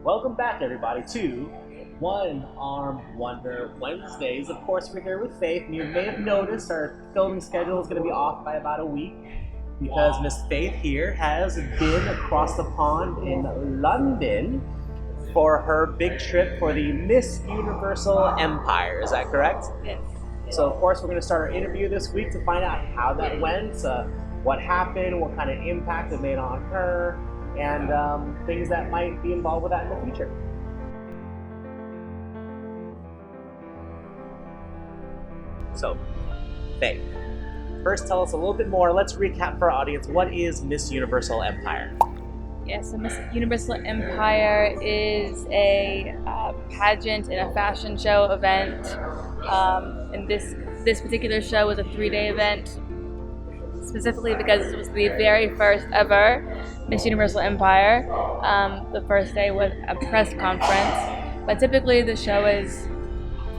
Welcome back, everybody, to One Armed Wonder Wednesdays. Of course, we're here with Faith, and you may have noticed our filming schedule is going to be off by about a week because Miss Faith here has been across the pond in London for her big trip for the Miss Universal Empire. Is that correct? Yes. So, of course, we're going to start our interview this week to find out how that went, what happened, what kind of impact it made on her, and things that might be involved with that in the future. So, Faye, first tell us a little bit more. Let's recap for our audience. What is Miss Universal Empire? Yes, so Miss Universal Empire is a pageant and a fashion show event. And this particular show was a 3-day event, specifically because it was the very first ever Miss Universal Empire. The first day was a press conference, but typically the show is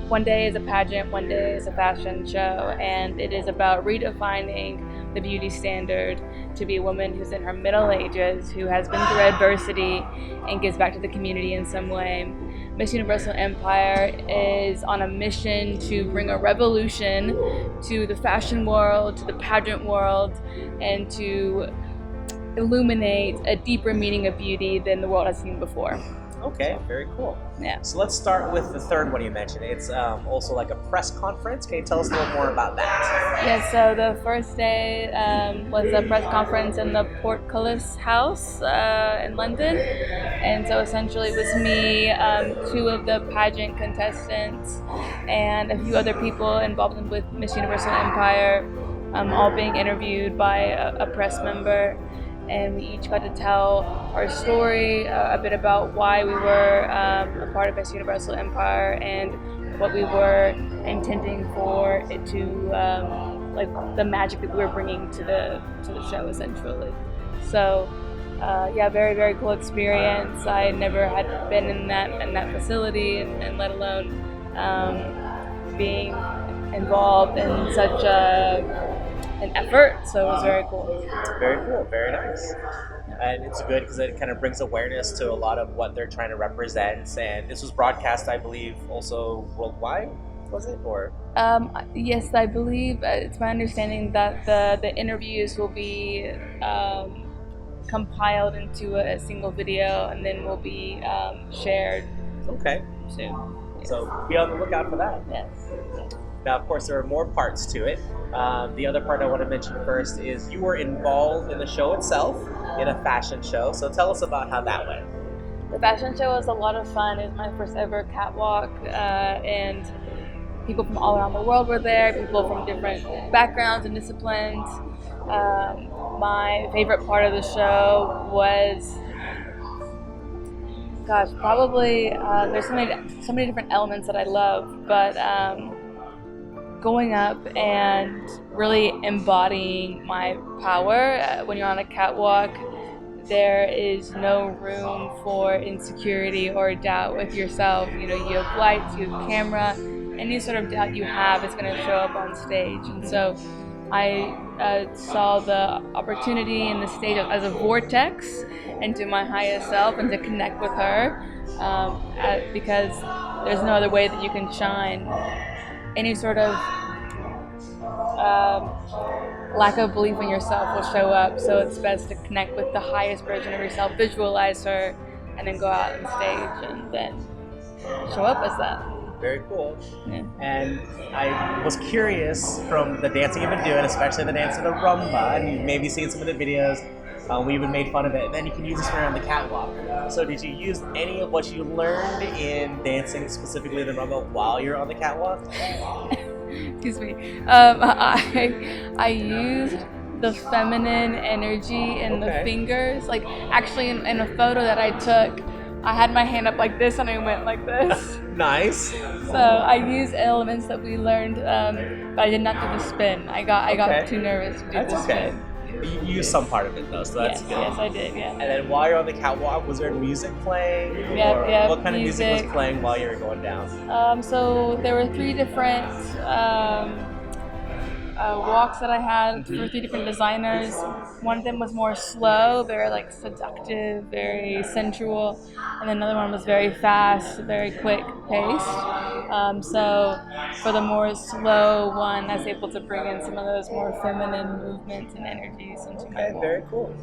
one day is a pageant, one day is a fashion show, and it is about redefining the beauty standard to be a woman who's in her middle ages, who has been through adversity and gives back to the community in some way. Miss Universal Empire is on a mission to bring a revolution to the fashion world, to the pageant world, and to illuminate a deeper meaning of beauty than the world has seen before. Okay, very cool. Yeah. So let's start with the third one you mentioned. It's also like a press conference. Can you tell us a little more about that? Yeah, so the first day was a press conference in the Portcullis House in London. And so essentially it was me, 2 of the pageant contestants, and a few other people involved with Miss Universal Empire, all being interviewed by a press member. And we each got to tell our story, a bit about why we were a part of Miss Universal Empire and what we were intending for it to, like the magic that we were bringing to the show, essentially. So, yeah, very, very cool experience. I never had been in that facility, and let alone being involved in such an effort, so it was very cool. Very cool, very nice. And it's good because it kind of brings awareness to a lot of what they're trying to represent. And this was broadcast, I believe, also worldwide, was it? Or yes, I believe it's my understanding that the interviews will be compiled into a single video and then will be shared soon. Yes. So be on the lookout for that. Yes. Now, of course, there are more parts to it. The other part I want to mention first is you were involved in the show itself, in a fashion show. So tell us about how that went. The fashion show was a lot of fun. It was my first ever catwalk, and people from all around the world were there, people from different backgrounds and disciplines. My favorite part of the show was, probably, there's so many different elements that I love, but going up and really embodying my power. When you're on a catwalk, there is no room for insecurity or doubt with yourself. You know, you have lights, you have camera, any sort of doubt you have is going to show up on stage. And so I saw the opportunity in the stage as a vortex into my highest self and to connect with her, because there's no other way that you can shine. Any sort of lack of belief in yourself will show up, so it's best to connect with the highest version of yourself, visualize her, and then go out on stage and then show up as that. Very cool. Yeah. And I was curious from the dancing you've been doing, especially the dance of the rumba, and you've maybe seen some of the videos. We even made fun of it, and then you can use this around the catwalk. So did you use any of what you learned in dancing, specifically the rumba, while you're on the catwalk? Excuse me. I used the feminine energy in the fingers. Like, actually, in a photo that I took, I had my hand up like this and I went like this. Nice. So I used elements that we learned, but I did not do the spin. I got too nervous to do the spin. You used some part of it though, so that's good. Yes, I did, yeah. And then while you're on the catwalk, was there music playing? Yeah, what kind of music was playing while you were going down? So there were 3 different walks that I had for 3 different designers. One of them was more slow, very like seductive, very sensual, and then another one was very fast, very quick paced. So for the more slow one, I was able to bring in some of those more feminine movements and energies into my Okay, very cool.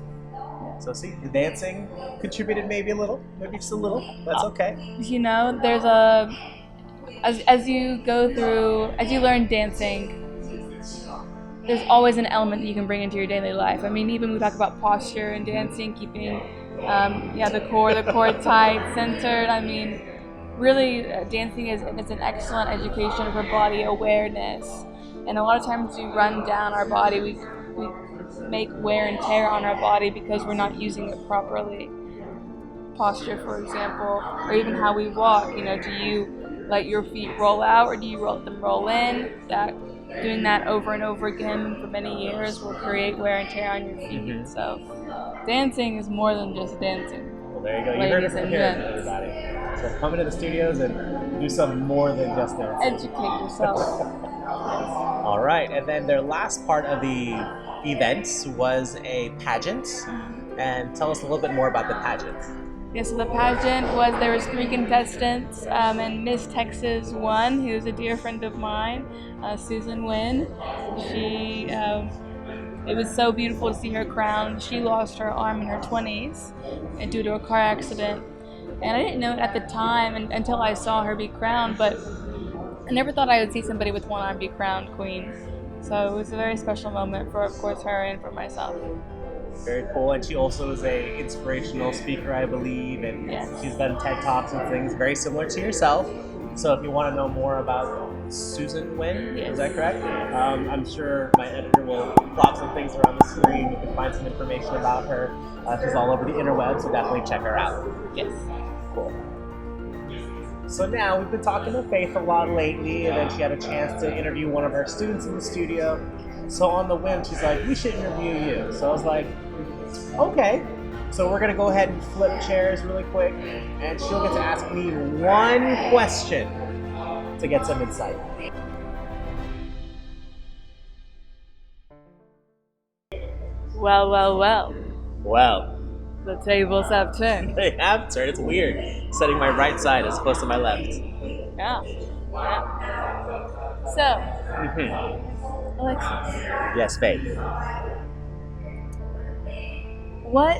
So see, the dancing contributed maybe a little, maybe just a little. That's okay. You know, there's as you go through, as you learn dancing, there's always an element that you can bring into your daily life. I mean, even we talk about posture and dancing, keeping the core tight, centered. I mean, really, dancing is an excellent education for body awareness. And a lot of times we run down our body, we make wear and tear on our body because we're not using it properly. Posture, for example, or even how we walk. You know, do you let your feet roll out or do you let them roll in? Doing that over and over again for many years will create wear and tear on your feet. So dancing is more than just dancing. Well, there you go. You heard it from here, everybody. So come into the studios and do some more than just dancing. Educate yourself. All right, and then their last part of the event was a pageant. And tell us a little bit more about the pageant. Yeah, so the pageant there was 3 contestants, and Miss Texas won, who's a dear friend of mine, Susan Wynn. It was so beautiful to see her crowned. She lost her arm in her 20s due to a car accident. And I didn't know it at the time until I saw her be crowned, but I never thought I would see somebody with one arm be crowned queen. So it was a very special moment for, of course, her and for myself. Very cool, and she also is a inspirational speaker, I believe, and she's done TED Talks and things very similar to yourself. So if you want to know more about Susan Wynn, is that correct? I'm sure my editor will plot some things around the screen. You can find some information about her. She's all over the interwebs, so definitely check her out. Yes. Cool. So now we've been talking to Faith a lot lately, and then she had a chance to interview one of our students in the studio. So on the whim, she's like, we should interview you. So I was like, okay. So we're gonna go ahead and flip chairs really quick, and she'll get to ask me one question to get some insight. Well. Well, the tables have turned. they have turned. It's weird setting my right side as opposed to my left. Yeah. So, Alexis. Yes, Faith. What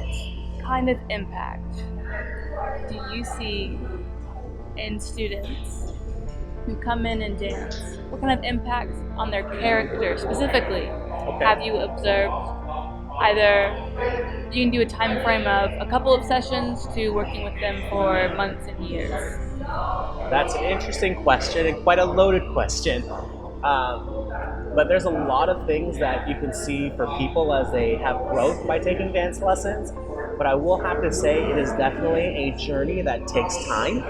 kind of impact do you see in students who come in and dance? What kind of impact on their character specifically have you observed? Either you can do a time frame of a couple of sessions to working with them for months and years. That's an interesting question and quite a loaded question. But there's a lot of things that you can see for people as they have growth by taking dance lessons. But I will have to say it is definitely a journey that takes time.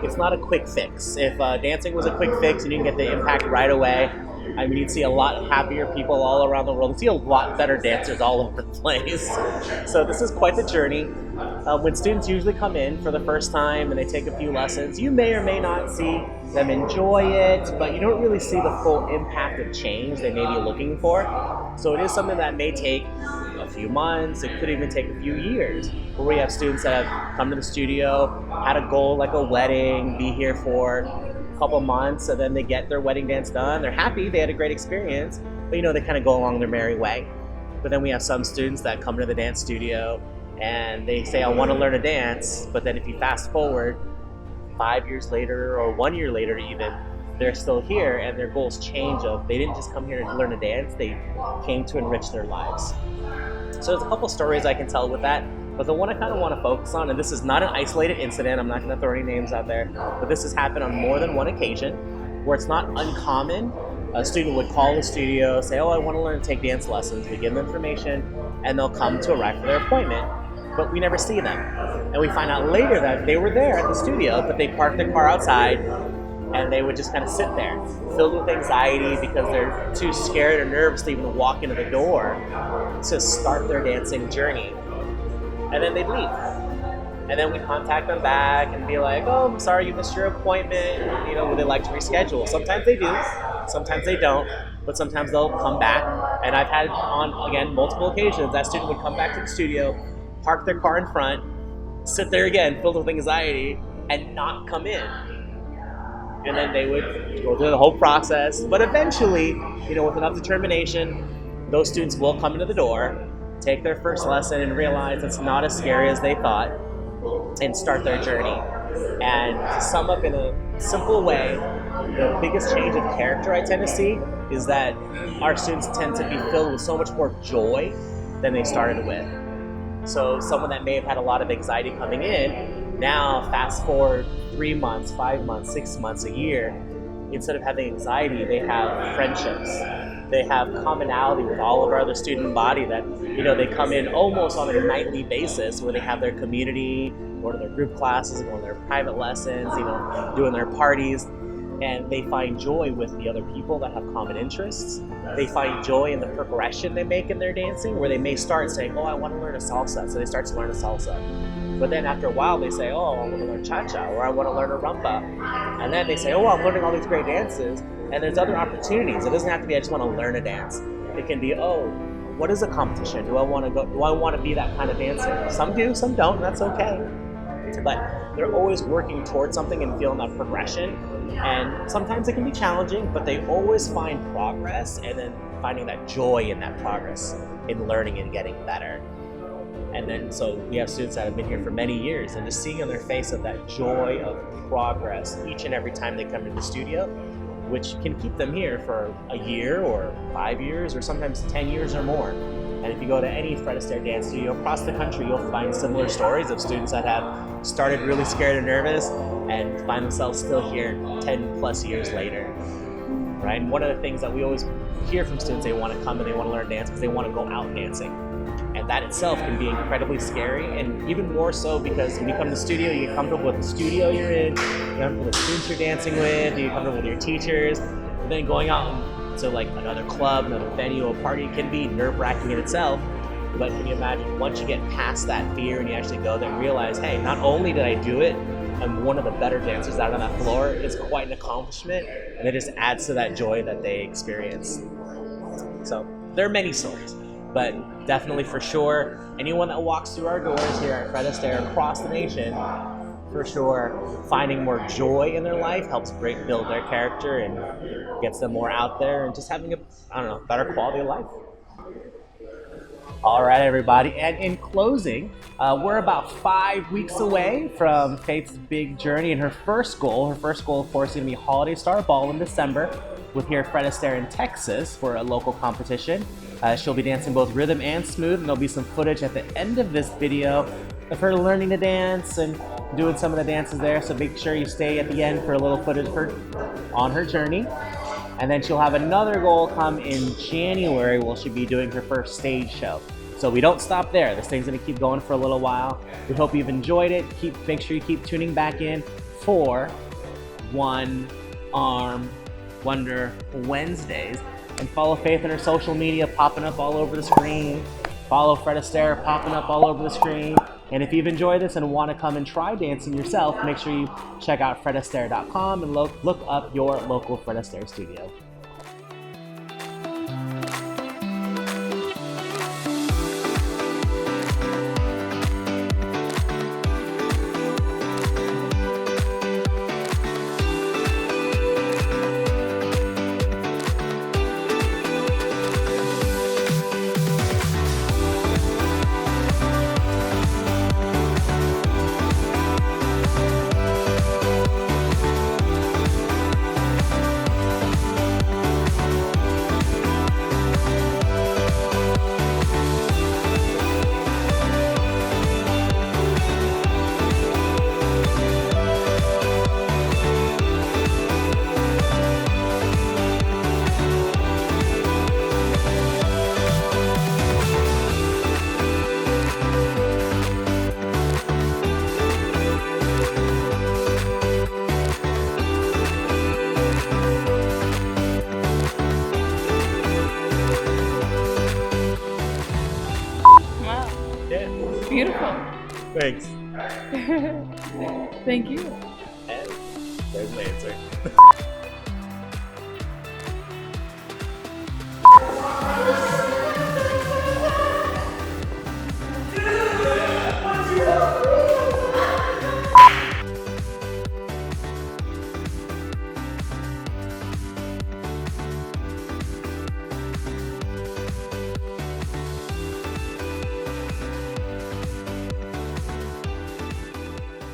It's not a quick fix. If dancing was a quick fix and you can get the impact right away, I mean, you'd see a lot happier people all around the world. You'd see a lot better dancers all over the place. So this is quite the journey. When students usually come in for the first time and they take a few lessons, you may or may not see them enjoy it, but you don't really see the full impact of change they may be looking for. So it is something that may take a few months. It could even take a few years. Where we have students that have come to the studio, had a goal like a wedding, be here for a couple months, and then they get their wedding dance done. They're happy, they had a great experience, but they kind of go along their merry way. But then we have some students that come to the dance studio and they say, I want to learn a dance, but then if you fast forward 5 years later or 1 year later even, they're still here and their goals change of they didn't just come here to learn a dance, they came to enrich their lives. So there's a couple stories I can tell with that, but the one I kind of want to focus on, and this is not an isolated incident, I'm not going to throw any names out there, but this has happened on more than one occasion where it's not uncommon. A student would call the studio, say, I want to learn to take dance lessons. We give them information and they'll come to arrive for their appointment, but we never see them. And we find out later that they were there at the studio, but they parked their car outside and they would just kind of sit there, filled with anxiety because they're too scared or nervous to even walk into the door to start their dancing journey. And then they'd leave. And then we contact them back and be like, I'm sorry you missed your appointment. Would they like to reschedule? Sometimes they do, sometimes they don't. but sometimes they'll come back. And I've had on, again, multiple occasions, that student would come back to the studio, park their car in front, sit there again, filled with anxiety, and not come in. And then they would go through the whole process. But eventually, with enough determination, those students will come into the door, take their first lesson, and realize it's not as scary as they thought, and start their journey. And to sum up in a simple way, the biggest change of character I tend to see is that our students tend to be filled with so much more joy than they started with. So someone that may have had a lot of anxiety coming in, now fast forward 3 months, 5 months, 6 months, a year, instead of having anxiety, they have friendships. They have commonality with all of our other student body that, they come in almost on a nightly basis where they have their community, going to their group classes, going to their private lessons, doing their parties. And they find joy with the other people that have common interests. They find joy in the progression they make in their dancing, where they may start saying, I want to learn a salsa. So they start to learn a salsa. But then after a while, they say, I want to learn cha-cha, or I want to learn a rumba. And then they say, I'm learning all these great dances. And there's other opportunities. It doesn't have to be, I just want to learn a dance. It can be, what is a competition? Do I want to go? Do I want to be that kind of dancer? Some do, some don't, and that's okay. But they're always working towards something and feeling that progression. And sometimes it can be challenging, but they always find progress, and then finding that joy in that progress, in learning and getting better. And then so we have students that have been here for many years, and just seeing on their face of that joy of progress each and every time they come to the studio, which can keep them here for a year or 5 years or sometimes 10 years or more. And if you go to any Fred Astaire dance studio across the country, you'll find similar stories of students that have started really scared and nervous and find themselves still here 10 plus years later, right? And one of the things that we always hear from students, they want to come and they want to learn dance because they want to go out dancing. And that itself can be incredibly scary, and even more so because when you come to the studio, you get comfortable with the studio you're in, you're comfortable with the students you're dancing with, you get comfortable with your teachers, and then going out to like another club, another venue, a party can be nerve-wracking in itself. But can you imagine once you get past that fear and you actually go there and realize, hey, not only did I do it, I'm one of the better dancers out on that floor, it's quite an accomplishment, and it just adds to that joy that they experience. So there are many stories, but definitely for sure, anyone that walks through our doors here at Fred Astaire across the nation, for sure, finding more joy in their life helps build their character and gets them more out there and just having a, better quality of life. All right, everybody. And in closing, we're about 5 weeks away from Faith's big journey and her first goal. Her first goal, of course, is going to be Holiday Star Ball in December with here at Fred Astaire in Texas for a local competition. She'll be dancing both rhythm and smooth, and there'll be some footage at the end of this video of her learning to dance and doing some of the dances there. So make sure you stay at the end for a little footage on her journey. And then she'll have another goal come in January where she'll be doing her first stage show. So we don't stop there. This thing's gonna keep going for a little while. We hope you've enjoyed it. Make sure you keep tuning back in for One Arm Wonder Wednesdays. And follow Faith on her social media popping up all over the screen. Follow Fred Astaire popping up all over the screen. And if you've enjoyed this and want to come and try dancing yourself, make sure you check out fredastaire.com and look up your local Fred Astaire studio. Beautiful. Thanks. Thank you. And there's my answer.